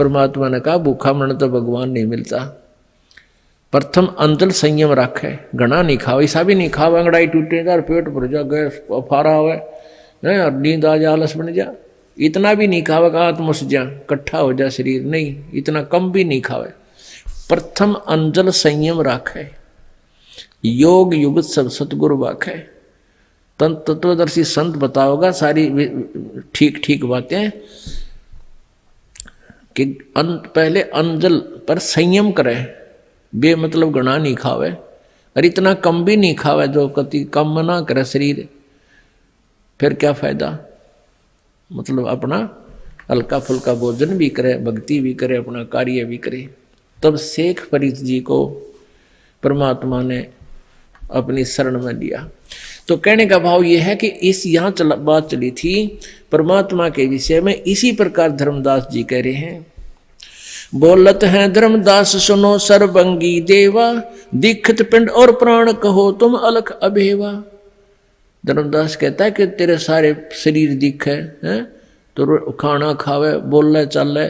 परमात्मा ने कहा भूखा मन तो भगवान नहीं मिलता। प्रथम अंजल संयम रखे, घना नहीं खाओ, ऐसा भी नहीं खाओ अंगड़ाई टूटे जा, पेट भर जा, गैस फारा हो और नींद आ जा, आलस बन जा। इतना भी नहीं खावे का आत्मस जा कट्ठा हो जा शरीर, नहीं इतना कम भी नहीं खावे। प्रथम अंजल संयम राखे, योग युगत सब सतगुरु वाखे। तत्वदर्शी संत बताओगा सारी ठीक ठीक बातें कि पहले अंजल पर संयम करे, बे मतलब घना नहीं खावे और इतना कम भी नहीं खावे जो कति कम ना करे शरीर, फिर क्या फायदा। मतलब अपना हल्का फुल्का भोजन भी करे, भक्ति भी करे, अपना कार्य भी करे। तब शेख फरीद जी को परमात्मा ने अपनी शरण में लिया। तो कहने का भाव यह है कि इस यहाँ बात चली थी परमात्मा के विषय में, इसी प्रकार धर्मदास जी कह रहे हैं। बोलत हैं धर्मदास सुनो सर्वंगी देवा, दीक्षित पिंड और प्राण कहो तुम अलख अभेवा। धर्मदास कहता है कि तेरे सारे शरीर दिखे हैं, तो खाना खावे, बोले चले,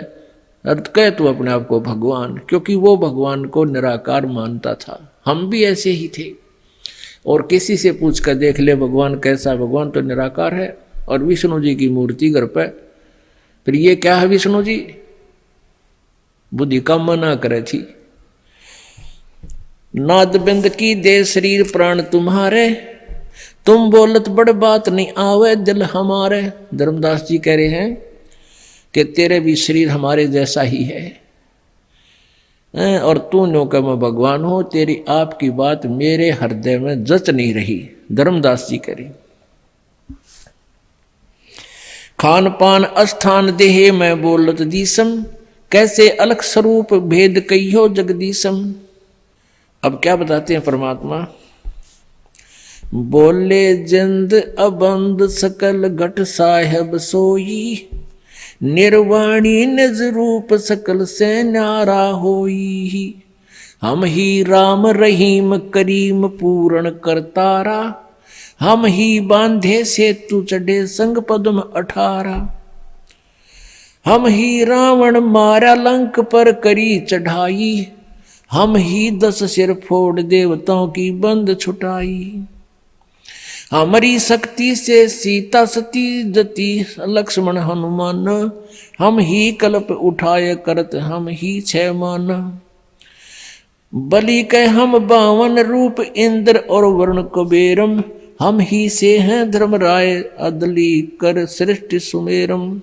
अर्थ कहे तू अपने आप को भगवान, क्योंकि वो भगवान को निराकार मानता था। हम भी ऐसे ही थे। और किसी से पूछ कर देख ले भगवान कैसा, भगवान तो निराकार है और विष्णु जी की मूर्ति घर पे, फिर ये क्या है विष्णु जी, बुद्धि का मना करे थी। नाद बिंद की दे शरीर प्राण तुम्हारे, तुम बोलत बड़ बात नहीं आवे दिल हमारे। धर्मदास जी कह रहे हैं कि तेरे भी शरीर हमारे जैसा ही है और तू नो कि मैं भगवान हूं, तेरी आपकी बात मेरे हृदय में जच नहीं रही। धर्मदास जी कह रहे खान पान अस्थान देहे मैं बोलत दीसम, कैसे अलग स्वरूप भेद कहियो जगदीशम। अब क्या बताते हैं परमात्मा, बोले जिंद अबंद सकल घट साहेब सोई, निर्वाणी निज रूप सकल से न्यारा होई। हम ही राम रहीम करीम पूर्ण करतारा, हम ही बांधे सेतु चढ़े संग पद्म 18। हम ही रावण मारा लंक पर करी चढ़ाई, हम ही 10 सिर फोड़ देवताओं की बंद छुटाई। हमारी शक्ति से सीता सती जती लक्ष्मण हनुमान, हम ही कल्प उठाए करत हम ही 6 मान। बलि के हम 52 रूप इंद्र और वरुण कुबेरम, हम ही से हैं धर्मराय अदली कर सृष्टि सुमेरम।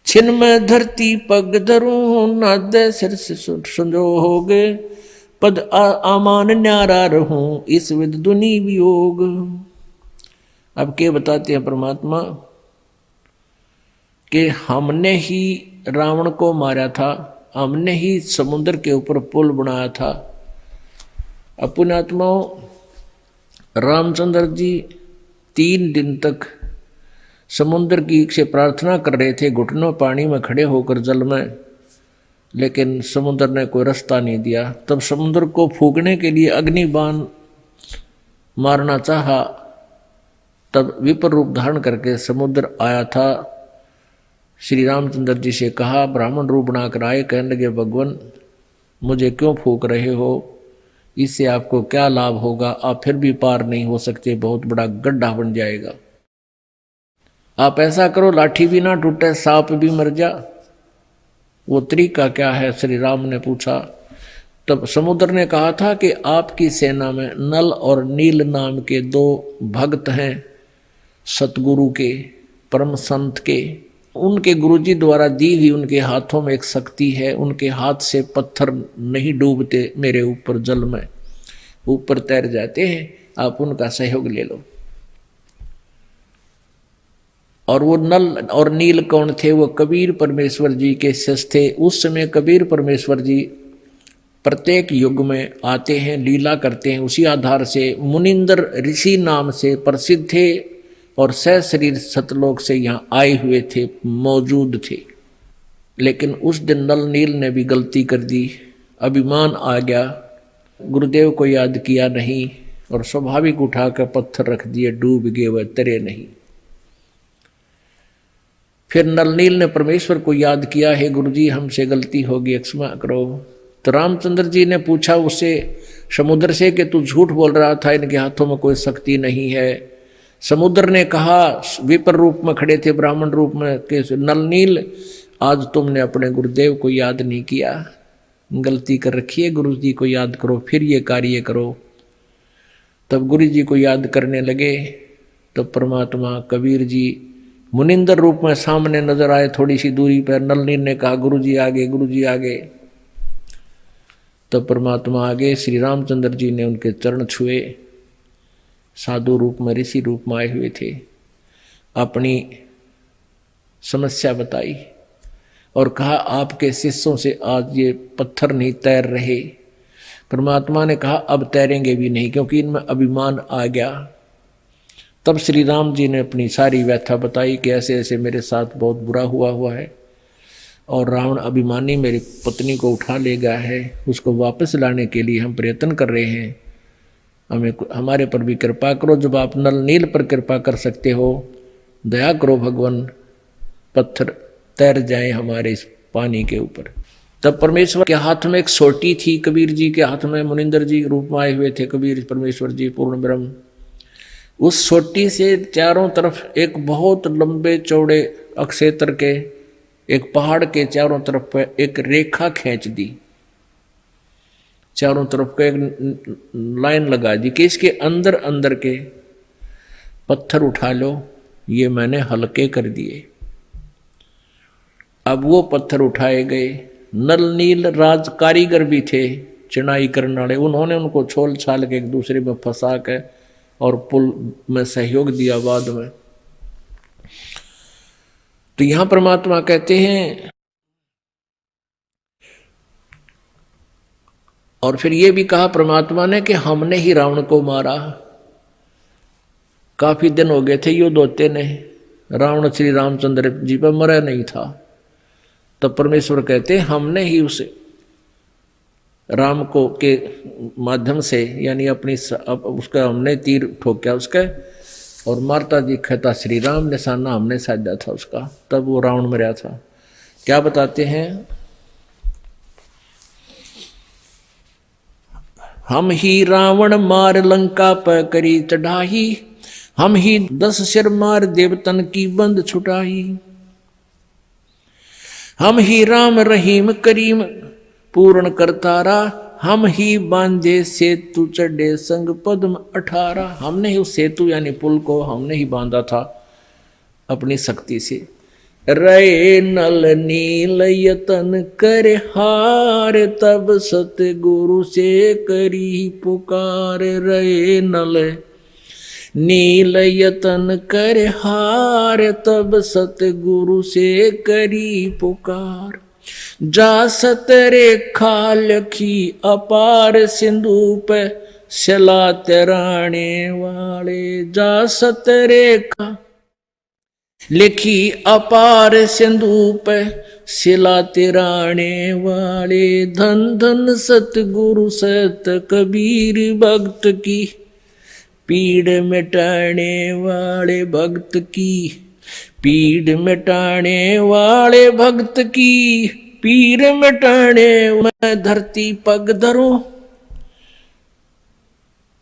छिन में धरती पग धरूं नाद सिर से संजोगे, पद आमान न्यारा रहूं इस विद दुनि वियोग। अब क्या बताते हैं परमात्मा कि हमने ही रावण को मारा था, हमने ही समुद्र के ऊपर पुल बनाया था। पुण्यात्माओं, रामचंद्र जी 3 दिन तक समुद्र की से प्रार्थना कर रहे थे, घुटनों पानी में खड़े होकर जल में, लेकिन समुद्र ने कोई रास्ता नहीं दिया। तब समुद्र को फूकने के लिए अग्निबाण मारना चाहा, तब विपर रूप धारण करके समुद्र आया था। श्री रामचंद्र जी से कहा, ब्राह्मण रूप बनाकर आए, कहने लगे भगवान मुझे क्यों फूक रहे हो, इससे आपको क्या लाभ होगा, आप फिर भी पार नहीं हो सकते, बहुत बड़ा गड्ढा बन जाएगा। आप ऐसा करो लाठी भी ना टूटे, सांप भी मर जा। वो तरीका क्या है, श्री राम ने पूछा। तब समुद्र ने कहा था कि आपकी सेना में नल और नील नाम के 2 भक्त हैं, सतगुरु के, परम संत के। उनके गुरुजी द्वारा दी हुई उनके हाथों में एक शक्ति है, उनके हाथ से पत्थर नहीं डूबते मेरे ऊपर, जल में ऊपर तैर जाते हैं, आप उनका सहयोग ले लो। और वो नल और नील कौन थे, वो कबीर परमेश्वर जी के शिष्य थे। उस समय कबीर परमेश्वर जी प्रत्येक युग में आते हैं, लीला करते हैं, उसी आधार से मुनिंदर ऋषि नाम से प्रसिद्ध थे और सहशरीर सतलोक से यहाँ आए हुए थे, मौजूद थे। लेकिन उस दिन नल नील ने भी गलती कर दी, अभिमान आ गया, गुरुदेव को याद किया नहीं और स्वाभाविक उठाकर पत्थर रख दिए, डूब गए, वह तरे नहीं। फिर नलनील ने परमेश्वर को याद किया, हे गुरु जी हमसे गलती होगी, क्षमा करो। तो रामचंद्र जी ने पूछा उससे समुद्र से कि तू झूठ बोल रहा था, इनके हाथों में कोई शक्ति नहीं है। समुद्र ने कहा, विपर रूप में खड़े थे, ब्राह्मण रूप में, कि नलनील आज तुमने अपने गुरुदेव को याद नहीं किया, गलती कर रखी है, गुरु जी को याद करो, फिर ये कार्य करो। तब गुरु जी को याद करने लगे। तब परमात्मा कबीर जी मुनिंदर रूप में सामने नजर आए, थोड़ी सी दूरी पर। नलनील ने कहा, गुरु जी आगे, गुरु जी आगे। तब परमात्मा आगे, श्री रामचंद्र जी ने उनके चरण छुए, साधु रूप में, ऋषि रूप में आए हुए थे, अपनी समस्या बताई और कहा, आपके शिष्यों से आज ये पत्थर नहीं तैर रहे। परमात्मा ने कहा, अब तैरेंगे भी नहीं, क्योंकि इनमें अभिमान आ गया। तब श्री राम जी ने अपनी सारी व्यथा बताई कि ऐसे ऐसे मेरे साथ बहुत बुरा हुआ है और रावण अभिमानी मेरी पत्नी को उठा ले गया है, उसको वापस लाने के लिए हम प्रयत्न कर रहे हैं, हमें हमारे पर भी कृपा करो। जब आप नलनील पर कृपा कर सकते हो, दया करो भगवान, पत्थर तैर जाए हमारे इस पानी के ऊपर। तब परमेश्वर के हाथ में एक सोटी थी, कबीर जी के हाथ में, मुनिंदर जी रूप में आए हुए थे कबीर परमेश्वर जी पूर्ण ब्रह्म। उस सोटी से चारों तरफ एक बहुत लंबे चौड़े अक्षेत्र के एक पहाड़ के चारों तरफ पे एक रेखा खींच दी, चारों तरफ को एक लाइन लगा दी कि इसके अंदर अंदर के पत्थर उठा लो, ये मैंने हल्के कर दिए। अब वो पत्थर उठाए गए। नलनील राज कारीगर भी थे, चिनाई करने वाले, उन्होंने उनको छोल छाल के एक दूसरे में फंसा के और पुल में सहयोग दिया बाद में। तो यहां परमात्मा कहते हैं, और फिर ये भी कहा परमात्मा ने कि हमने ही रावण को मारा। काफी दिन हो गए थे युद्ध होते ने, रावण श्री रामचंद्र जी पर मरा नहीं था। तब परमेश्वर कहते हमने ही उसे राम को के माध्यम से, यानी अपनी उसका हमने तीर ठोका उसका, और मारता दिखता श्री राम, निशाना हमने साधा था उसका, तब वो रावण मरा था। क्या बताते हैं, हम ही रावण मार लंका पर करी चढ़ाई, हम ही 10 सिर मार देवतन की बंद छुटाई, हम ही राम रहीम करीम पूर्ण करतारा, हम ही बांधे सेतु चढ़े संग पद्म 18। हमने ही उस सेतु यानी पुल को हमने ही बांधा था अपनी शक्ति से। रे नल नील यतन कर हार, तब सतगुरु से करी पुकार। रे नल नील यतन कर हार, तब सतगुरु से करी पुकार। जा सतरे खालखी अपार, सिंधु पे शला तराने वाले। जा सतरे खा लिखी अपार, सिंधु पे शिला तिराने वाले। धन धन सतगुरु सत कबीर, भक्त की पीड़ मिटाने वाले। भक्त की पीड़ मिटाने वाले, भक्त की पीड़ मिटाने। मैं धरती पग धरूं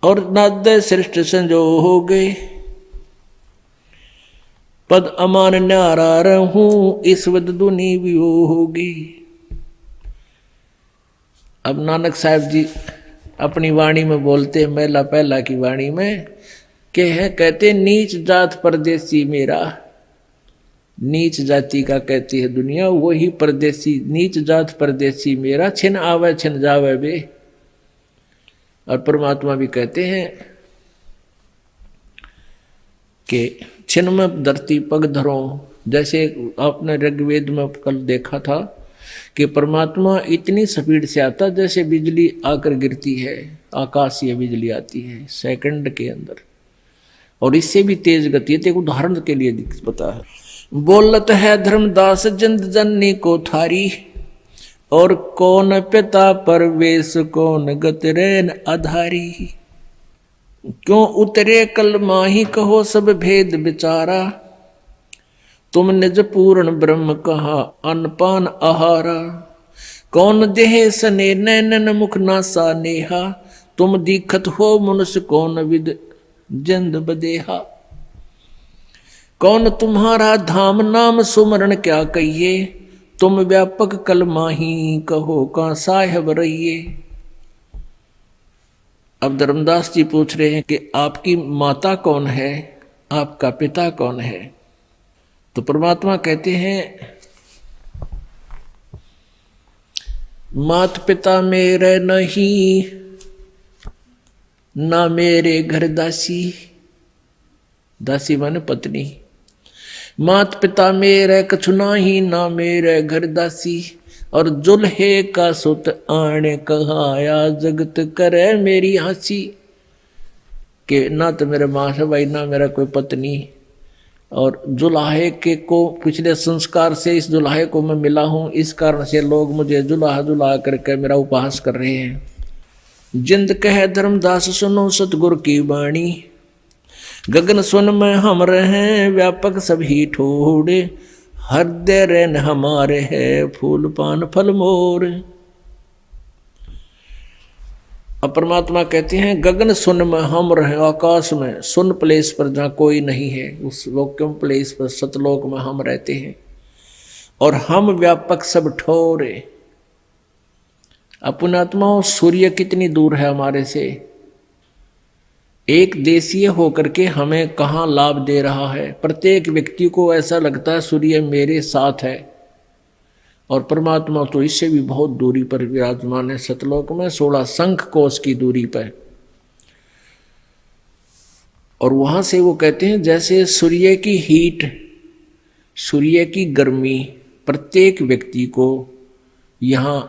और नाद सृष्टि संजो हो गए, पद अमान न्यारा रहूं, इस वद दुनी भी होगी। अब नानक साहब जी अपनी वाणी में बोलते, मेला पहला की वाणी में के हैं, कहते नीच जात परदेसी मेरा। नीच जाति का कहती है दुनिया, वही परदेसी, नीच जात परदेसी मेरा। छिन आवे छिन जावे बे। और परमात्मा भी कहते हैं कि छिन में धरती पग धरो। जैसे आपने ऋग्वेद में कल देखा था कि परमात्मा इतनी स्पीड से आता जैसे बिजली आकर गिरती है, आकाशीय बिजली आती है सेकंड के अंदर, और इससे भी तेज गति है। एक उदाहरण के लिए पता है, बोलत है धर्मदास जिंद जननी को थारी, और कौन पिता परवेश कौन गतरेन आधारी। क्यों उतरे कल माही कहो सब भेद बिचारा, तुम निज पूर्ण ब्रह्म कहा अनपान आहारा। कौन देह सने नैनन मुख नासा नेहा। तुम दीखत हो मनुष्य कौन विद जिंद बदेहा। कौन तुम्हारा धाम नाम सुमरण क्या कहिए। तुम व्यापक कल माही कहो का साहेब रहिए। अब धर्मदास जी पूछ रहे हैं कि आपकी माता कौन है, आपका पिता कौन है। तो परमात्मा कहते हैं मात पिता मेरे नहीं ना मेरे घर दासी। दासी माने पत्नी। मात पिता मेरे कछु नाही ना मेरे घर दासी। और जुल्हे का सुत आने कहाया जगत करे मेरी हंसी। कि ना तो मेरे माँ से भाई ना मेरा कोई पत्नी। और जुल्हे के को पिछले संस्कार से इस जुल्हे को मैं मिला हूं, इस कारण से लोग मुझे जुल्हा जुल्हा करके मेरा उपहास कर रहे हैं। जिंद कहे धर्मदास सुनो सतगुरु की वाणी। गगन सुन में हम रहे व्यापक सभी ठोड़े। हृदय रैन हमारे है फूल पान फल मोर। अब परमात्मा कहते हैं गगन सुन में हम रहे, आकाश में सुन प्लेस पर जहाँ कोई नहीं है, उस वैक्यूम प्लेस पर सतलोक में हम रहते हैं। और हम व्यापक सब ठोरे। अपनात्माओं सूर्य कितनी दूर है हमारे से। एक देशीय होकर के हमें कहाँ लाभ दे रहा है। प्रत्येक व्यक्ति को ऐसा लगता है सूर्य मेरे साथ है, और परमात्मा तो इससे भी बहुत दूरी पर विराजमान है। सतलोक में 16 शंख कोश की दूरी पर। और वहां से वो कहते हैं जैसे सूर्य की हीट, सूर्य की गर्मी प्रत्येक व्यक्ति को यहाँ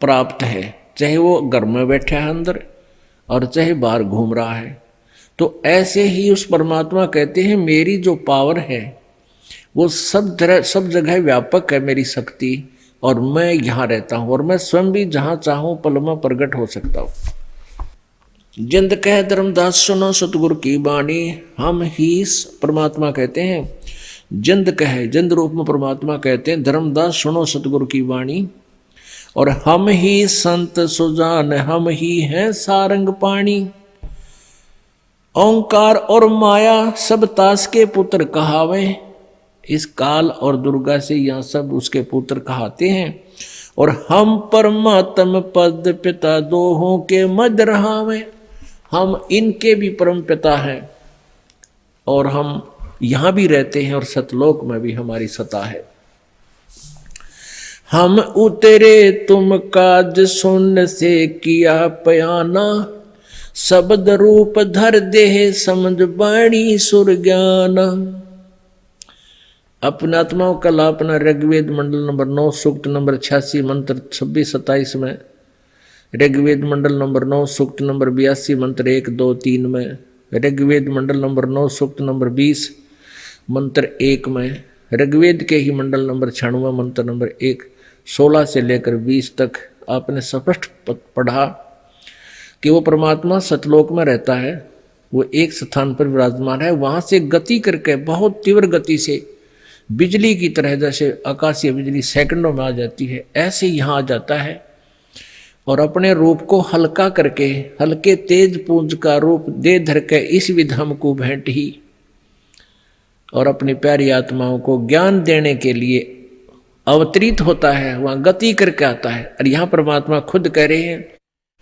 प्राप्त है, चाहे वो घर में बैठा है अंदर और चाहे बाहर घूम रहा है। तो ऐसे ही उस परमात्मा कहते हैं मेरी जो पावर है वो सब जगह व्यापक है मेरी शक्ति, और मैं यहाँ रहता हूँ, और मैं स्वयं भी जहाँ चाहूँ पल में प्रकट हो सकता हूँ। जिंद कह धर्मदास सुनो सतगुरु की वाणी। हम ही परमात्मा कहते हैं जिंद कहे, जिंद रूप में परमात्मा कहते हैं धर्मदास सुनो सतगुरु की वाणी। और हम ही संत सुजान, हम ही हैं सारंग पाणी। ओंकार और माया सब तास के पुत्र कहावे। इस काल और दुर्गा से यहाँ सब उसके पुत्र कहाते हैं। और हम परमात्म पद पिता दोहों के मध्य रहावे। हम इनके भी परम पिता हैं और हम यहाँ भी रहते हैं और सतलोक में भी हमारी सत्ता है। हम उतरे तुम काज सुन से किया पयाना। शब्द रूप धर देह समझ बाणी सुर ज्ञान। अपने आत्माओं कल अपना ऋग्वेद मंडल नंबर 9 सूक्त नंबर 86 मंत्र 26-27 में, ऋग्वेद मंडल नंबर 9 सूक्त नंबर 82 मंत्र 1, 2, 3 में, ऋग्वेद मंडल नंबर 9 सूक्त नंबर 20 मंत्र 1 में, ऋग्वेद के ही मंडल नंबर 96 मंत्र नंबर 1, 16 से लेकर 20 तक आपने स्पष्ट पढ़ा कि वो परमात्मा सतलोक में रहता है। वो एक स्थान पर विराजमान है, वहां से गति करके बहुत तीव्र गति से बिजली की तरह, जैसे आकाशीय बिजली सेकंडों में आ जाती है, ऐसे यहाँ आ जाता है और अपने रूप को हल्का करके, हल्के तेज पुंज का रूप दे धर के इस विधम को भेंट ही और अपनी प्यारी आत्माओं को ज्ञान देने के लिए अवतरित होता है, वहां गति करके आता है। और यहाँ परमात्मा खुद कह रहे हैं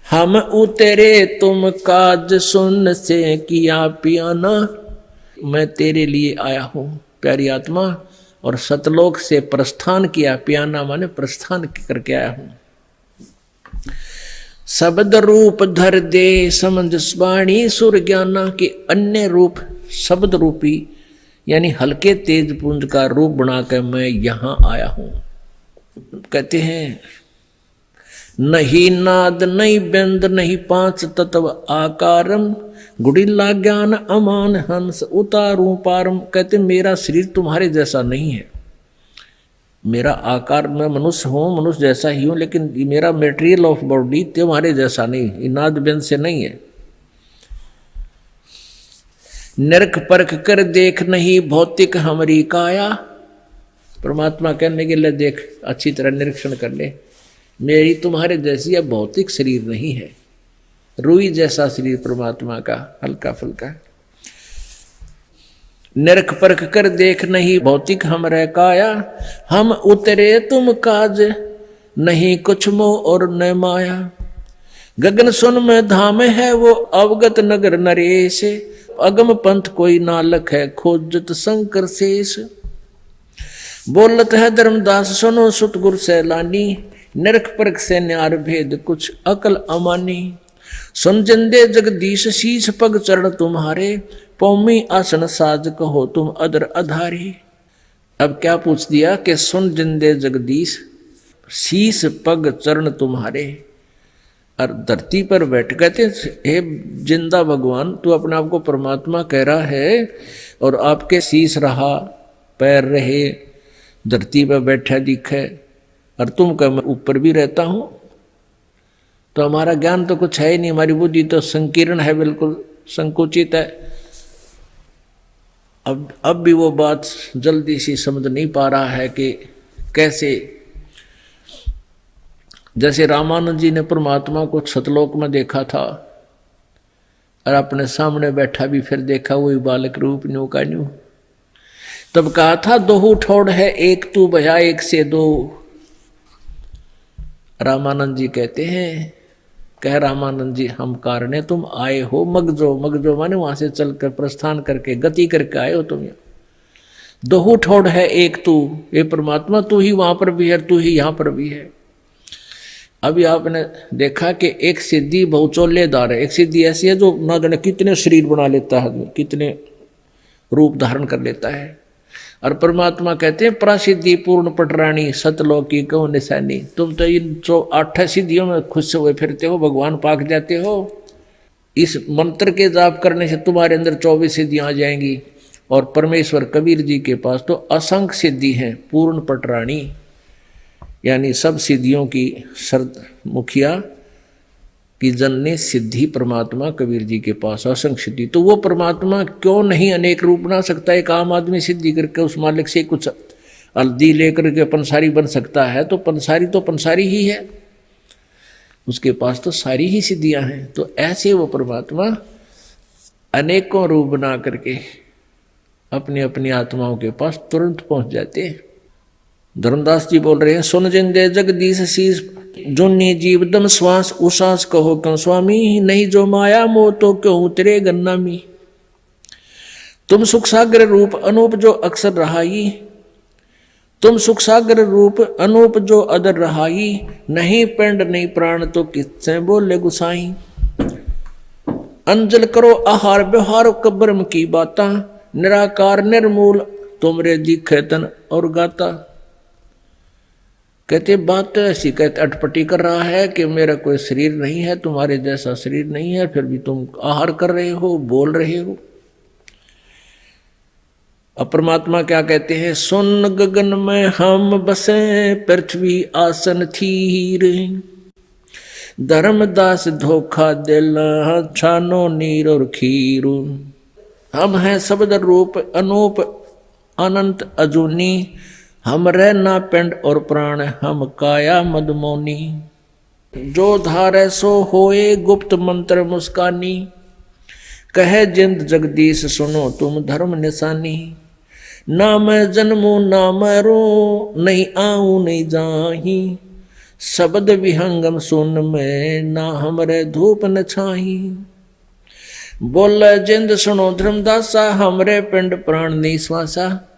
हम उतरे तुम काज सुन से किया पियाना। मैं तेरे लिए आया हूँ प्यारी आत्मा, और सतलोक से प्रस्थान किया। पियाना माने प्रस्थान करके आया हूँ। शब्द रूप धर दे समझ वाणी सुर ज्ञाना, के अन्य रूप शब्द रूपी यानी हल्के तेज पुंज का रूप बनाकर मैं यहाँ आया हूँ। कहते हैं नहीं नाद नहीं व्यंद नहीं पांच तत्व आकारम, गुड़िल्ला ज्ञान अमान हंस उतारू पारम। कहते मेरा शरीर तुम्हारे जैसा नहीं है, मेरा आकार, मैं मनुष्य हूँ, मनुष्य जैसा ही हूँ, लेकिन मेरा मेटेरियल ऑफ बॉडी तुम्हारे जैसा नहीं, नाद व्यंद से नहीं है। नरक परख कर देख नहीं भौतिक हमारी काया, परमात्मा कहने के लिए देख अच्छी तरह निरीक्षण कर ले, मेरी तुम्हारे जैसी यह भौतिक शरीर नहीं है, रुई जैसा शरीर परमात्मा का हल्का फुल्का। निरख परख कर देख नहीं भौतिक हम रह काया, हम उतरे तुम काज नहीं कुछ मोह और न माया। गगन सुन में धाम है वो अवगत नगर नरेश, अगम पंथ कोई नालक है खोजत शंकर शेष। बोलत है धर्मदास सुनो सुत गुर सैलानी, नरक परख से न्यार भेद कुछ अकल अमानी। सुन जिंदे जगदीश शीश पग चरण तुम्हारे, पौमी आसन साज कहो तुम अदर अधारी। अब क्या पूछ दिया कि सुन जिंदे जगदीश शीश पग चरण तुम्हारे, और धरती पर बैठ कहते हे जिंदा भगवान तू अपने आप को परमात्मा कह रहा है, और आपके शीश रहा पैर रहे धरती पर बैठा दिखे, और तुम कह मैं ऊपर भी रहता हूं। तो हमारा ज्ञान तो कुछ है ही नहीं, हमारी बुद्धि तो संकीर्ण है, बिल्कुल संकुचित है। अब भी वो बात जल्दी सी समझ नहीं पा रहा है कि कैसे। जैसे रामानंद जी ने परमात्मा को सतलोक में देखा था और अपने सामने बैठा भी फिर देखा, वही बालक रूप न्यू का न्यू। तब कहा था दोहू ठोड़ है एक तू भया एक से दो। रामानंद जी कहते हैं, कह रामानंद जी हम कारणे तुम आए हो मगजो, मगजो माने वहां से चलकर प्रस्थान करके गति करके आए हो तुम यहाँ। दोहू ठोड़ है एक तू, ये परमात्मा तू ही वहां पर भी है, तू ही यहाँ पर भी है। अभी आपने देखा कि एक सिद्धि बहुचोलेदार है। एक सिद्धि ऐसी है जो ना जाने कितने शरीर बना लेता है आदमी, कितने रूप धारण कर लेता है। और परमात्मा कहते हैं प्रसिद्धि पूर्ण पटरानी सतलोकी कहो निशानी। तुम तो इन 8 सिद्धियों में खुश हुए फिरते हो, भगवान पाक जाते हो। इस मंत्र के जाप करने से तुम्हारे अंदर 24 सिद्धियां आ जाएंगी। और परमेश्वर कबीर जी के पास तो असंख्य सिद्धि हैं, पूर्ण पटरानी यानी सब सिद्धियों की मुखिया की जननी सिद्धि परमात्मा कबीर जी के पास असंख्य सिद्धि। तो वो परमात्मा क्यों नहीं अनेक रूप बना सकता? एक आम आदमी सिद्धि करके उस मालिक से कुछ हल्दी लेकर के पंसारी बन सकता है, तो पंसारी ही है, उसके पास तो सारी ही सिद्धियां हैं। तो ऐसे वो परमात्मा अनेकों रूप बना करके अपनी अपनी आत्माओं के पास तुरंत पहुंच जाते हैं। धर्मदास जी बोल रहे हैं, सुन जिंदे जगदीश शीस जोनी जीव दम श्वास उसास कहो क्यों स्वामी, नहीं जो माया मोह तो क्यों उतरे गन्नामी। तुम सुख सागर रूप अनूप जो अक्सर रहाई, तुम सुख सागर रूप अनूप जो अदर रहाई, नहीं पिंड नहीं प्राण तो किससे बोले गुसाई। अंजल करो आहार व्यवहार कब्रम की बाता, निराकार निर्मूल तुमरे दिखे तन और गाता। कहते बात तो ऐसी, कहते अटपटी कर रहा है कि मेरा कोई शरीर नहीं है, तुम्हारे जैसा शरीर नहीं है, फिर भी तुम आहार कर रहे हो, बोल रहे हो। अब परमात्मा क्या कहते हैं, सुन गगन में हम बसे पृथ्वी आसन थीर, धर्मदास धोखा दिल छानो नीर और खीर। हम हैं शब्द रूप अनूप अनंत अजूनी, हम रहना पिंड और प्राण हम काया मदमोनी। जो धारे सो होए गुप्त मंत्र मुस्कानी, कहे जिंद जगदीश सुनो तुम धर्म निशानी। ना मैं जन्मू ना मरू नहीं आऊं नहीं जाही, शब्द विहंगम सुन में ना हमरे धूप न छाही। बोल जिंद सुनो धर्मदासा, हमरे पिंड प्राण निश्वासा।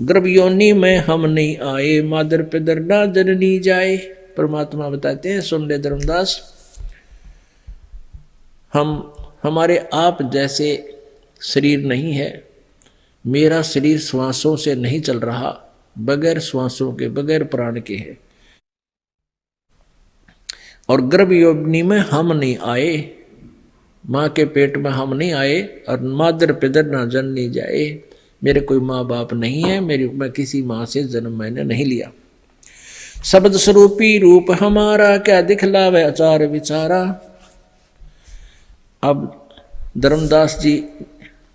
गर्भ योनि में हम नहीं आए, मादर पिदर ना जननी जाए। परमात्मा बताते हैं, सुन ले धर्मदास, हमारे आप जैसे शरीर नहीं है। मेरा शरीर श्वासों से नहीं चल रहा, बगैर श्वासों के बगैर प्राण के है। और गर्भ योनि में हम नहीं आए, माँ के पेट में हम नहीं आए, और मादर पिदर ना जननी जाए। मेरे कोई माँ बाप नहीं है, मैं किसी माँ से जन्म मैंने नहीं लिया। शब्द स्वरूपी रूप हमारा क्या दिखलावे आचार विचारा। अब धर्मदास जी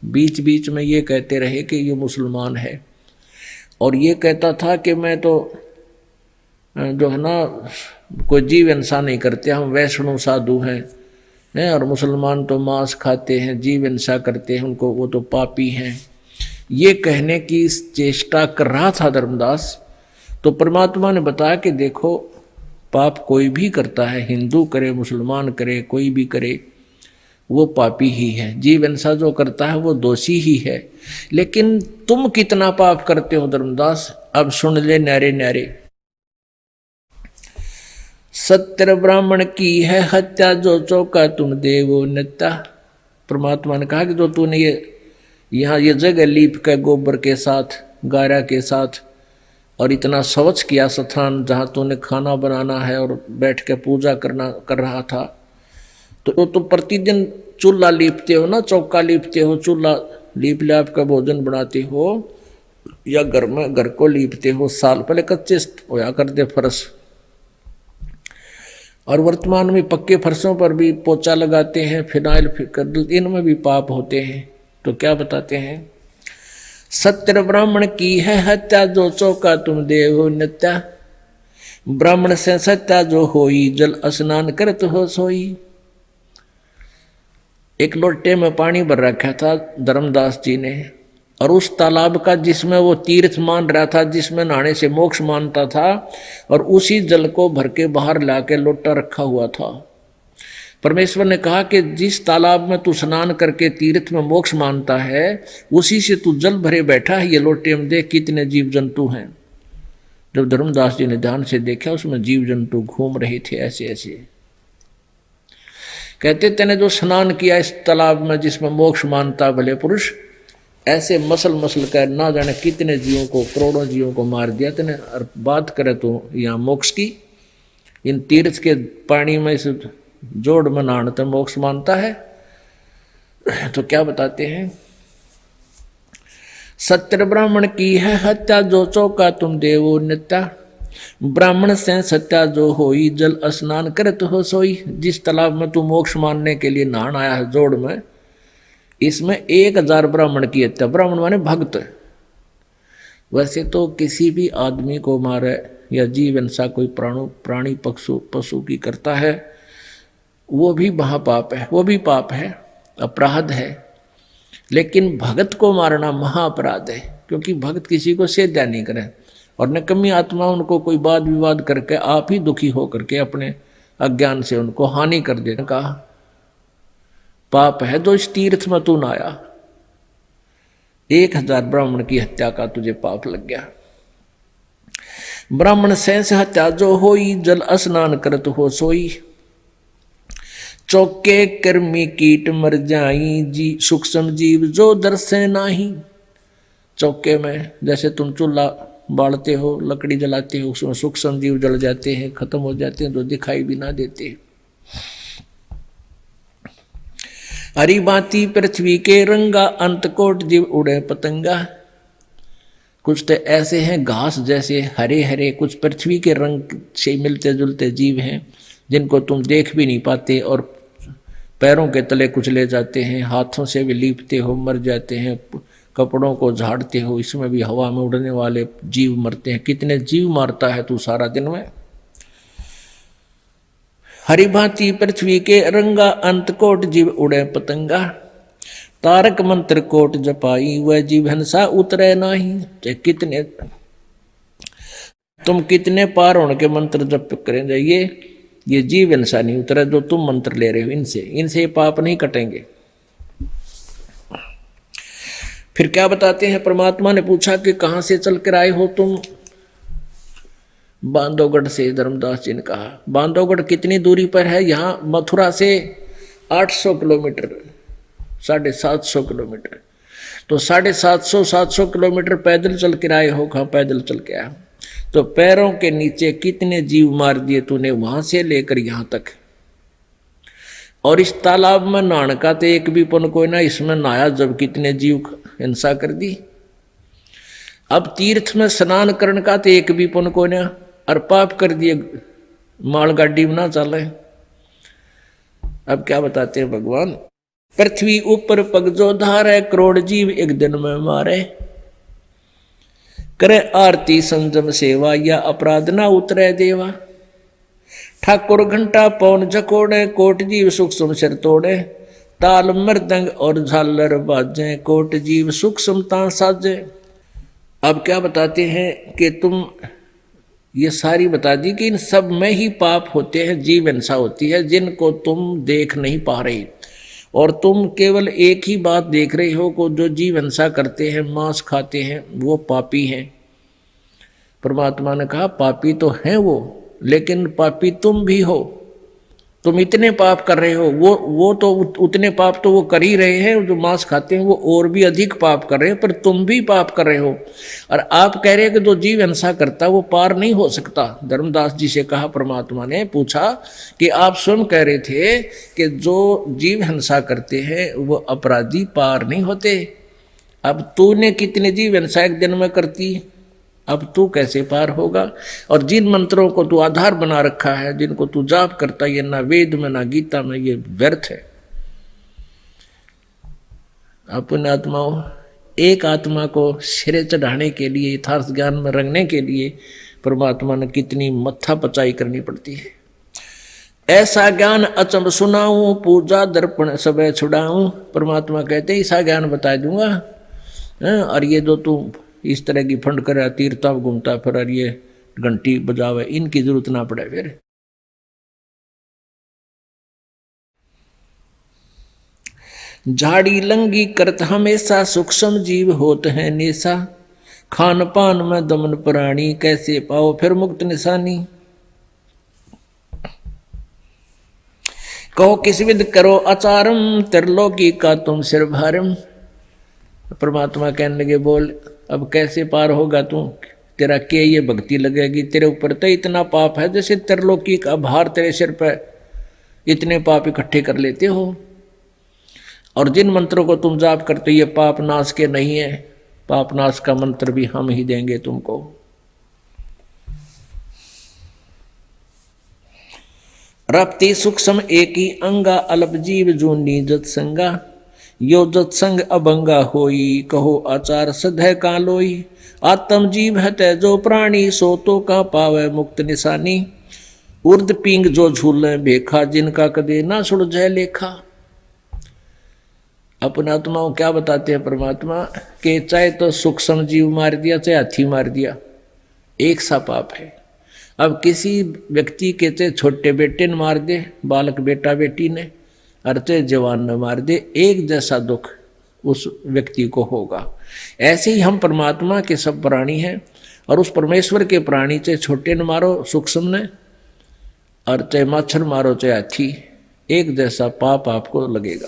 बीच बीच में ये कहते रहे कि ये मुसलमान है, और ये कहता था कि मैं तो जो है ना कोई जीव हिंसा नहीं करते, हम वैष्णव साधु हैं और मुसलमान तो मांस खाते हैं, जीव हिंसा करते हैं, उनको वो तो पापी हैं। ये कहने की चेष्टा कर रहा था धर्मदास। तो परमात्मा ने बताया कि देखो पाप कोई भी करता है, हिंदू करे मुसलमान करे कोई भी करे, वो पापी ही है। जीव हिंसा जो करता है वो दोषी ही है। लेकिन तुम कितना पाप करते हो धर्मदास, अब सुन ले न्यारे न्यारे। सत्य ब्राह्मण की है हत्या, जो चौका तुम देवो नित्या। परमात्मा ने कहा कि जो तूने यहाँ ये जगह लीप के गोबर के साथ गारा के साथ और इतना स्वच्छ किया स्थान जहाँ तूने खाना बनाना है और बैठ के पूजा कर रहा था, तो तुम प्रतिदिन चूल्हा लीपते हो ना, चौका लीपते हो, चूल्हा लीप लाप का भोजन बनाते हो, या घर को लीपते हो। साल पहले कच्चे होया करते फर्श, और वर्तमान में पक्के फर्शों पर भी पोछा लगाते हैं, फिनाइल, इनमें भी पाप होते हैं। तो क्या बताते हैं, सत्य ब्राह्मण की है हत्या, जो चौका तुम देव नित्या। ब्राह्मण से सत्या जो होई, जल स्नान करत हो सोई। एक लोटे में पानी भर रखा था धर्मदास जी ने, और उस तालाब का जिसमें वो तीर्थ मान रहा था, जिसमें नहाने से मोक्ष मानता था, और उसी जल को भर के बाहर लाके लोटा रखा हुआ था। परमेश्वर ने कहा कि जिस तालाब में तू स्नान करके तीर्थ में मोक्ष मानता है, उसी से तू जल भरे बैठा है। ये लोटे में देख कितने जीव जंतु हैं। जब धर्मदास जी ने ध्यान से देखा, उसमें जीव जंतु घूम रहे थे ऐसे ऐसे। कहते तेने जो स्नान किया इस तालाब में जिसमें मोक्ष मानता भले पुरुष, ऐसे मसल मसल कर ना जाने कितने जीवों को, करोड़ों जीवों को मार दिया तेने। और बात करे तो यहाँ मोक्ष की, इन तीर्थ के पानी में इस जोड़ में नहाने तो मोक्ष मानता है। तो क्या बताते हैं, सत्य ब्राह्मण की है हत्या, जो चौका तुम देवो नित्या। ब्राह्मण से सत्या जो होई, जल स्नान करत हो सोई। जिस तालाब में तू मोक्ष मानने के लिए नहान आया है जोड़ में, इसमें 1000 ब्राह्मण की हत्या। ब्राह्मण माने भक्त। वैसे तो किसी भी आदमी को मारे या जीव हिंसा कोई प्राणी पशु की करता है, वो भी महापाप है, वो भी पाप है, अपराध है। लेकिन भगत को मारना महाअपराध है, क्योंकि भगत किसी को सेध्या नहीं करे, और निकम्मी आत्मा उनको कोई वाद विवाद करके आप ही दुखी हो करके अपने अज्ञान से उनको हानि कर देने का पाप है। जो इस तीर्थ में तू नहाया, 1000 ब्राह्मण की हत्या का तुझे पाप लग गया। ब्राह्मण से हत्या जो होई, जल स्नान करत हो सोई। चौके कर्मी कीट मर जाई, जी सूक्ष्म जीव जो दर्शे नाही। चौके में जैसे तुम चूल्हा बालते हो, लकड़ी जलाते हो, उसमें सूक्ष्म जीव जल जाते हैं, खत्म हो जाते हैं, तो दिखाई भी ना देते। हरी बाती पृथ्वी के रंगा, अंतकोट जीव उड़े पतंगा। कुछ तो ऐसे हैं घास जैसे हरे हरे, कुछ पृथ्वी के रंग से मिलते जुलते जीव हैं, जिनको तुम देख भी नहीं पाते, और पैरों के तले कुचले जाते हैं, हाथों से भी लीपते हो मर जाते हैं, कपड़ों को झाड़ते हो, इसमें भी हवा में उड़ने वाले जीव मरते हैं। कितने जीव मारता है तू सारा दिन में। हरि भांति पृथ्वी के रंगा, अंतकोट जीव उड़े पतंगा। तारक मंत्र कोट जपाई, वह जीव हंसा उतरे नाही। चाहे कितने तुम कितने पार होने के मंत्र जप करें जाइए, ये जीव हिंसा नहीं उतरे जो तुम मंत्र ले रहे हो। इनसे पाप नहीं कटेंगे। फिर क्या बताते हैं, परमात्मा ने पूछा कि कहां से चल कर आए हो तुम। बांधवगढ़ से। धर्मदास जी ने कहा बांधवगढ़ कितनी दूरी पर है, यहाँ मथुरा से 800 किलोमीटर, 750 किलोमीटर। तो 750 किलोमीटर पैदल चल कर आए हो। कहाँ पैदल चल के आया, तो पैरों के नीचे कितने जीव मार दिए तूने वहां से लेकर यहां तक। और इस तालाब में नहाने का तो एक भी पुण्य कोई ना, इसमें नहाया जब कितने जीव हिंसा कर दी। अब तीर्थ में स्नान करने का तो एक भी पुण्य कोई ना, और पाप कर दिए मालगाड़ी में ना चले। अब क्या बताते हैं भगवान, पृथ्वी ऊपर पग जो धारे, करोड़ जीव एक दिन में मारे। करे आरती संजम सेवा, या अपराध ना उतरे देवा। ठाकुर घंटा पौन जकोड़े, कोट जीव सुख सुम सिर तोड़े। ताल मृदंग और झालर बाजे, कोट जीव सुख सुमता साजे। अब क्या बताते हैं कि तुम ये सारी बता दी कि इन सब में ही पाप होते हैं, जीव हिंसा होती है जिनको तुम देख नहीं पा रहे, और तुम केवल एक ही बात देख रहे हो को जो जीव हिंसा करते हैं, मांस खाते हैं, वो पापी हैं। परमात्मा ने कहा पापी तो हैं वो, लेकिन पापी तुम भी हो। तुम इतने पाप कर रहे हो, वो तो उतने पाप तो वो कर ही रहे हैं, जो मांस खाते हैं वो और भी अधिक पाप कर रहे हैं, पर तुम भी पाप कर रहे हो। और आप कह रहे हैं कि जो जीव हिंसा करता वो पार नहीं हो सकता। धर्मदास जी से कहा, परमात्मा ने पूछा कि आप स्वयं कह रहे थे कि जो जीव हिंसा करते हैं वो अपराधी पार नहीं होते। अब तूने कितने जीव हिंसा एक दिन में करती, अब तू कैसे पार होगा। और जिन मंत्रों को तू आधार बना रखा है, जिनको तू जाप करता, ये ना वेद में ना गीता में, ये व्यर्थ है। अपने आत्माओं, एक आत्मा को सिरे चढ़ाने के लिए, यथार्थ ज्ञान में रंगने के लिए परमात्मा ने कितनी मत्था पचाई करनी पड़ती है। ऐसा ज्ञान अचंब सुनाऊं, पूजा दर्पण सब छुड़ाऊं। परमात्मा कहते ऐसा ज्ञान बता दूंगा, और ये जो तू इस तरह की फंड करे, तीर्था घूमता फिर, और ये घंटी बजावे, इनकी जरूरत ना पड़े। फिर झाड़ी लंगी करत हमेशा, सूक्ष्म जीव होत है नेसा। खान पान में दमन प्राणी, कैसे पाओ फिर मुक्त निशानी। कहो किस विद करो आचारम, त्रिलोकी का तुम सिर भारम। परमात्मा कहने लगे, बोल अब कैसे पार होगा तू, तेरा क्या ये भक्ति लगेगी। तेरे ऊपर तो इतना पाप है जैसे त्रिलोकी का भार तेरे सिर पर, इतने पाप इकट्ठे कर लेते हो। और जिन मंत्रों को तुम जाप करते हो ये पाप नाश के नहीं है, पाप नाश का मंत्र भी हम ही देंगे तुमको। रप्ति सूक्ष्म एक ही अंगा, अल्प जीव जूनी जत संगा। यो जत्संग अभंगा होई, कहो आचार सधय का लोई। आत्म जीव है तै जो प्राणी, सो तो का पावे मुक्त निशानी। उर्द पिंग जो झूले भेखा, जिनका कदे ना सुलझे लेखा। अपने आत्माओं क्या बताते हैं परमात्मा के, चाहे तो सूक्ष्म जीव मार दिया, चाहे हाथी मार दिया, एक सा पाप है। अब किसी व्यक्ति के चाहे छोटे बेटे ने मार दे, बालक बेटा बेटी ने, और चाहे जवान न मार दे, एक जैसा दुख उस व्यक्ति को होगा। ऐसे ही हम परमात्मा के सब प्राणी हैं, और उस परमेश्वर के प्राणी चाहे छोटे न मारो सूक्ष्म ने, और चाहे मच्छर मारो चाहे हाथी, एक जैसा पाप आपको लगेगा।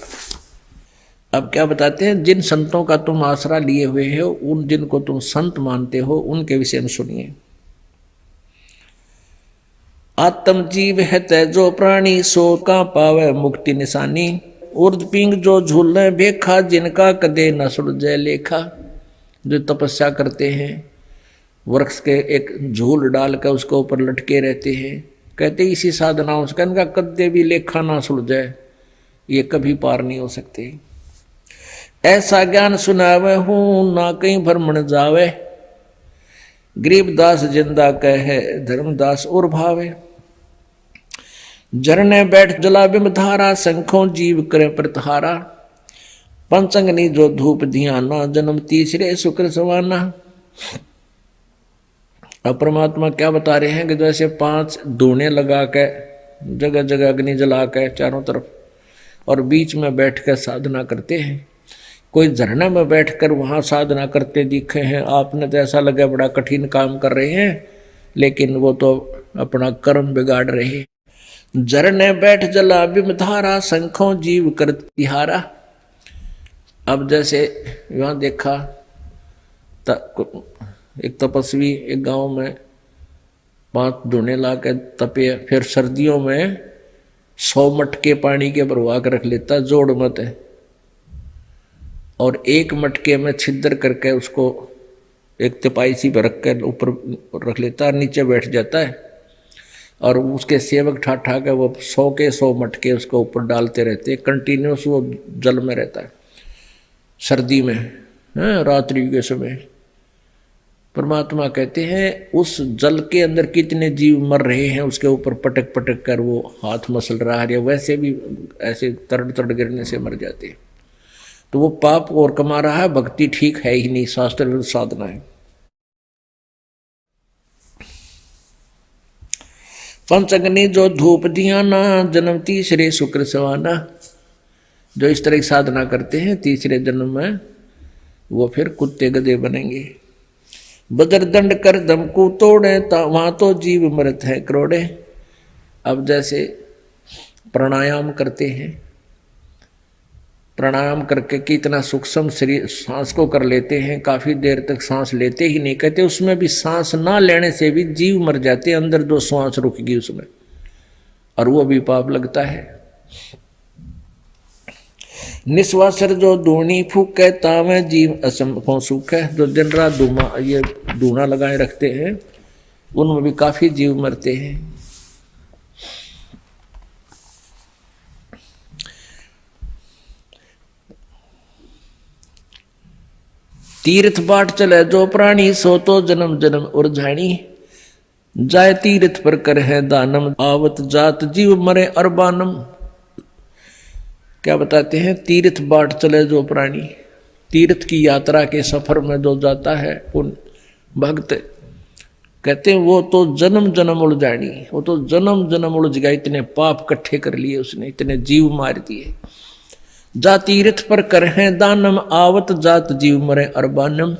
अब क्या बताते हैं, जिन संतों का तुम आसरा लिए हुए हो, उन जिनको तुम संत मानते हो, उनके विषय में सुनिए। आत्म जीव है तै जो प्राणी, सो का पावे मुक्ति निशानी। उर्द पिंग जो झूले भेखा, जिनका कदे न सुलझे लेखा। जो तपस्या करते हैं, वृक्ष के एक झूल डाल कर उसके ऊपर लटके रहते हैं, कहते इसी साधनाओं से इनका कदे भी लेखा ना सुलझे, ये कभी पार नहीं हो सकते। ऐसा ज्ञान सुनावे हूं, ना कहीं भ्रमण जावे। गरीबदास जिंदा कहे, धर्मदास और भावे। झरने बैठ जला बिम धारा, शंखों जीव करे प्रतहारा। पंचंगनी जो धूप धियाना, जन्म तीसरे शुक्र सवाना। अब परमात्मा क्या बता रहे हैं कि जैसे 5 धूने लगा के जगह जगह अग्नि जला के चारों तरफ, और बीच में बैठ कर साधना करते हैं। कोई झरने में बैठकर वहां साधना करते दिखे हैं, आपने तो ऐसा लगा बड़ा कठिन काम कर रहे हैं, लेकिन वो तो अपना कर्म बिगाड़ रहे हैं। झरने बैठ जला बिम धारा, शंखों जीव कर तिहारा। अब जैसे वहां देखा एक तपस्वी एक गांव में 5 धुने ला के तपे, फिर सर्दियों में 100 मटके पानी के भरवा कर रख लेता, जोड़ मत है, और एक मटके में छिद्र करके उसको एक तिपाईसी पर रख कर ऊपर रख लेता, नीचे बैठ जाता है, और उसके सेवक ठा ठा के वो 100 के 100 मटके उसको ऊपर डालते रहते, कंटिन्यूस वो जल में रहता है सर्दी में, रात्रि के समय। परमात्मा कहते हैं उस जल के अंदर कितने जीव मर रहे हैं उसके ऊपर पटक पटक कर वो हाथ मसल रहा है, वैसे भी ऐसे तड़ तड़ गिरने से मर जाते हैं। तो वो पाप और कमा रहा है, भक्ति ठीक है ही नहीं, शास्त्र विरुद्ध साधना है। पंचअग्नि जो धूप दियाना, जन्म तीसरे शुक्र सवाना। जो इस तरह की साधना करते हैं तीसरे जन्म में वो फिर कुत्ते गधे बनेंगे। बदरदंड कर दमकू तोड़े, वहां तो जीव मरत है करोड़े। अब जैसे प्राणायाम करते हैं, प्राणायाम करके कितना सूक्ष्म शरीर सांस को कर लेते हैं, काफी देर तक सांस लेते ही नहीं, कहते उसमें भी सांस ना लेने से भी जीव मर जाते, अंदर दो सांस रुकेगी उसमें, और वो भी पाप लगता है। निस्वासर जो धूनी फूके, तावे जीव असंभव सुख है। जो दिन रात धूना लगाए रखते हैं उनमें भी काफी जीव मरते हैं। तीर्थ बाट चले जो प्राणी, सो तो जन्म जन्म उर्झाणी। जाय तीर्थ पर कर है दानम, आवत जात जीव मरे अरबानम। क्या बताते हैं? तीर्थ बाट चले जो प्राणी, तीर्थ की यात्रा के सफर में जो जाता है उन भक्त, कहते हैं वो तो जन्म जन्म उलझानी, वो तो जन्म जन्म उलझ गया, इतने पाप इकट्ठे कर लिए उसने, इतने जीव मार दिए। जा तीर्थ पर कर है दानम, आवत जात जीव मरे अरबानम।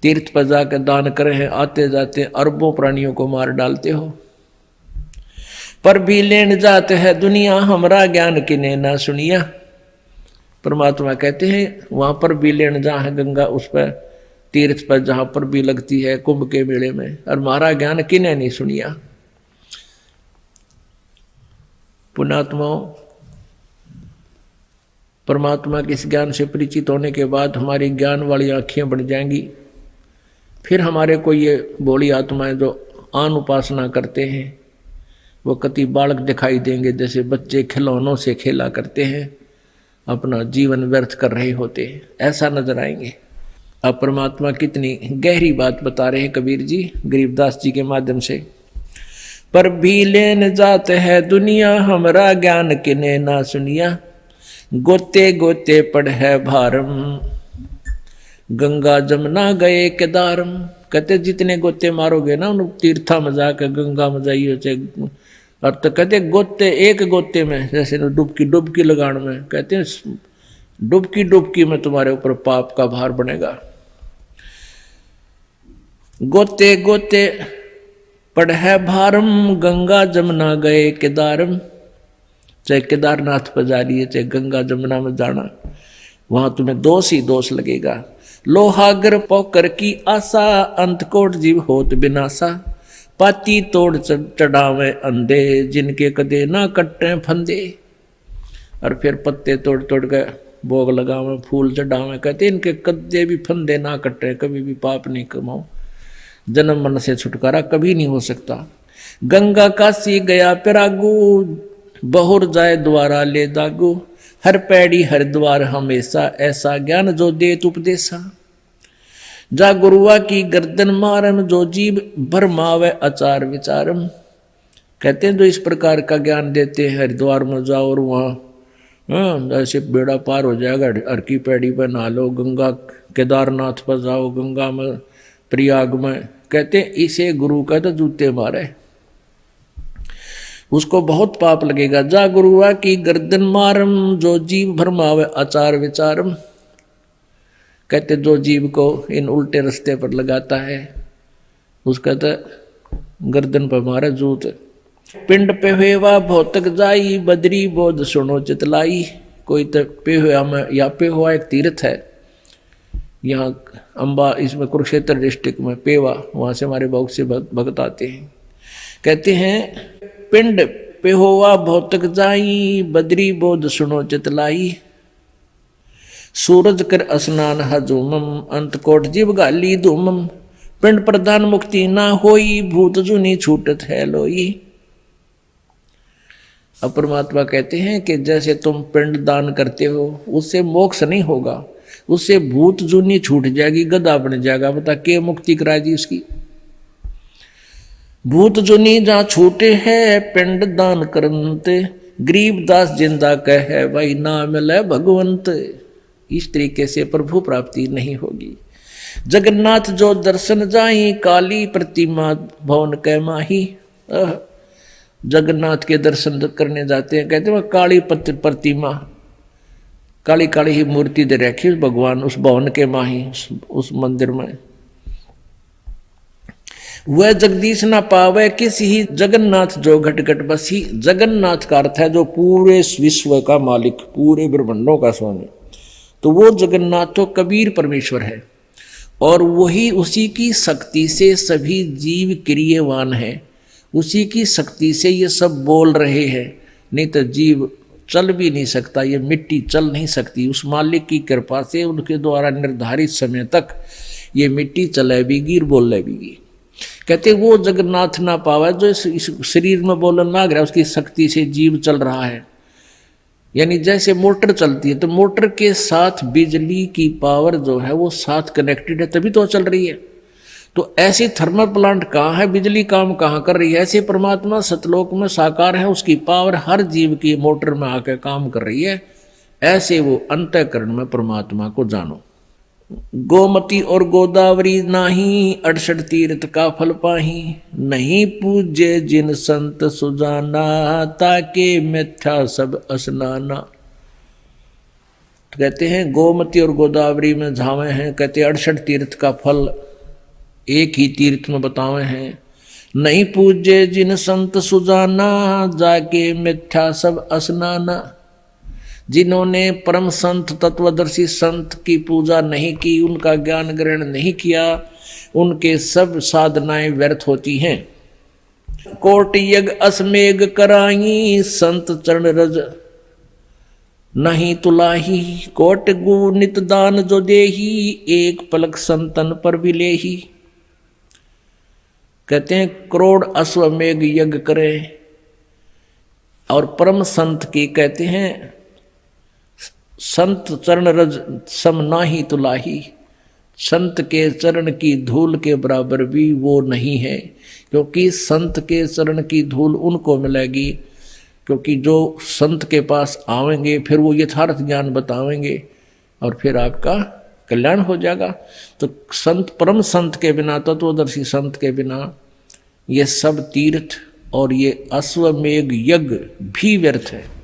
तीर्थ पर जाकर दान करे हैं, आते जाते अरबों प्राणियों को मार डालते हो। पर भी लेन जाते है दुनिया, हमरा ज्ञान किने ना सुनिया। परमात्मा कहते हैं वहां पर भी लेन जहाँ है गंगा, उस पर तीर्थ पर जहां पर भी लगती है कुंभ के मेले में, और हमारा ज्ञान किने नहीं सुनिया। पुण्यात्माओं, परमात्मा के इस ज्ञान से परिचित होने के बाद हमारी ज्ञान वाली आँखें बन जाएंगी। फिर हमारे को ये भोली आत्माएं जो आन उपासना करते हैं वो कति बालक दिखाई देंगे, जैसे बच्चे खिलौनों से खेला करते हैं, अपना जीवन व्यर्थ कर रहे होते हैं, ऐसा नजर आएंगे। अब परमात्मा कितनी गहरी बात बता रहे हैं कबीर जी गरीबदास जी के माध्यम से। पर भी लेन जात है दुनिया, हमरा ज्ञान किने ना सुनिया। गोते गोते पड़ है भारम, गंगा जमुना गए केदारम। कहते जितने गोते मारोगे ना उन तीर्था में जाकर गंगा में जाइए चाहे, और तो कहते गोते एक गोते में, जैसे डुबकी लगाने में, कहते हैं डुबकी में तुम्हारे ऊपर पाप का भार बनेगा। गोते गोते पड़ है भारम, गंगा जमुना गए केदारम। चाहे केदारनाथ पर जा रही है चाहे गंगा जमुना में जाना, वहां तुम्हें दोष ही दोष लगेगा। लोहागर पोकर की आशा, अंतकोट जीव होत बिनासा। पाती तोड़ चढ़ावे अंधे, जिनके कदे ना कट्टे फंदे। और फिर पत्ते तोड़ तोड़ के भोग लगावे, फूल चढ़ावे, कहते इनके कदे भी फंदे ना कट्टे, कभी भी पाप नहीं कमाओ, जन्म मन से छुटकारा कभी नहीं हो सकता। गंगा काशी गया पिरागू, बहुर जाए द्वारा ले दागू। हर पैड़ी हर द्वार हमेशा, ऐसा ज्ञान जो देत उपदेशा। जा गुरुआ की गर्दन मारम, जो जीव भरमावे आचार विचारम। कहते हैं जो इस प्रकार का ज्ञान देते हैं, हरिद्वार में जाओ और वहाँ ऐसे बेड़ा पार हो जाएगा, हर की पैड़ी पर नहा लो, गंगा केदारनाथ पर जाओ, गंगा में प्रयाग में, कहते हैं इसे गुरु का तो जूते मारे, उसको बहुत पाप लगेगा। जा गुरुआ की गर्दन मारम, जो जीव भरमावे आचार विचारम। कहते जो जीव को इन उल्टे रास्ते पर लगाता है उसका तो गर्दन पर मारे जूत। पिंड पे हुआ भौतक जाई, बदरी बोध सुनो चितलाई। कोई तो पे हुआ में, या पे हुआ एक तीर्थ है यहाँ अम्बा, इसमें कुरुक्षेत्र डिस्ट्रिक्ट में पेवा, वहाँ से हमारे बहुत से भक्त आते हैं। कहते हैं पिंड पे होवा भौतक जाई, बदरी बोध सुनो चितलाई। सूरज कर स्नान हजूमम, अंतकोट जीव गाली धूमम। पिंड प्रधान मुक्ति ना होई, भूत जुनी छूटत है लोई। अब परमात्मा कहते हैं कि जैसे तुम पिंड दान करते हो उससे मोक्ष नहीं होगा, उससे भूत जूनी छूट जाएगी, गधा बन जाएगा। बता के मुक्ति करा दी इसकी। भूत जूनी जहाँ छूटे है पिंड दान करनते, गरीब दास जिंदा कहे भाई ना मिले भगवंत। इस तरीके से प्रभु प्राप्ति नहीं होगी। जगन्नाथ जो दर्शन जाई, काली प्रतिमा भवन कै माही। जगन्नाथ के दर्शन करने जाते हैं, कहते हैं काली प्रतिमा, काली काली ही मूर्ति दे रखी भगवान उस भवन के माही, उस मंदिर में। वह जगदीश ना पावे किसी ही, जगन्नाथ जो घट घट बसी। जगन्नाथ का अर्थ है जो पूरे विश्व का मालिक, पूरे ब्रह्मांडों का स्वामी। तो वो जगन्नाथ तो कबीर परमेश्वर है, और वही उसी की शक्ति से सभी जीव क्रियवान है, उसी की शक्ति से ये सब बोल रहे हैं। नहीं तो जीव चल भी नहीं सकता, ये मिट्टी चल नहीं सकती। उस मालिक की कृपा से उनके द्वारा निर्धारित समय तक ये मिट्टी चलेगी, बोलेगी। कहते वो जगन्नाथ ना पावा जो इस शरीर में बोलन ना गया, उसकी शक्ति से जीव चल रहा है। यानी जैसे मोटर चलती है तो मोटर के साथ बिजली की पावर जो है वो साथ कनेक्टेड है, तभी तो चल रही है। तो ऐसी थर्मल प्लांट कहाँ है, बिजली काम कहाँ कर रही है, ऐसे परमात्मा सतलोक में साकार है, उसकी पावर हर जीव की मोटर में आकर काम कर रही है। ऐसे वो अंतःकरण में परमात्मा को जानो। गोमती और गोदावरी नाही, 68 तीर्थ का फल पाही। नहीं पूजे जिन संत सुजाना, ताके मिथ्या सब स्नाना। तो कहते हैं गोमती और गोदावरी में झावे हैं, कहते 68 तीर्थ का फल एक ही तीर्थ में बतावे हैं। नहीं पूजे जिन संत सुजाना, जाके मिथ्या सब स्नाना। जिन्होंने परम संत तत्वदर्शी संत की पूजा नहीं की, उनका ज्ञान ग्रहण नहीं किया, उनके सब साधनाएं व्यर्थ होती हैं। कोट यज्ञ असमेघ कराई, संत चरण रज नहीं तुलाही। कोट गु नित दान जो देही, एक पलक संतन पर भी लेही। कहते हैं करोड़ अश्वमेघ यज्ञ करे और परम संत की कहते हैं संत चरण रज सम नाही तुलाही। संत के चरण की धूल के बराबर भी वो नहीं है, क्योंकि संत के चरण की धूल उनको मिलेगी, क्योंकि जो संत के पास आवेंगे फिर वो यथार्थ ज्ञान बतावेंगे और फिर आपका कल्याण हो जाएगा। तो संत परम संत के बिना, तत्वदर्शी संत के बिना ये सब तीर्थ और ये अश्वमेघ यज्ञ भी व्यर्थ है।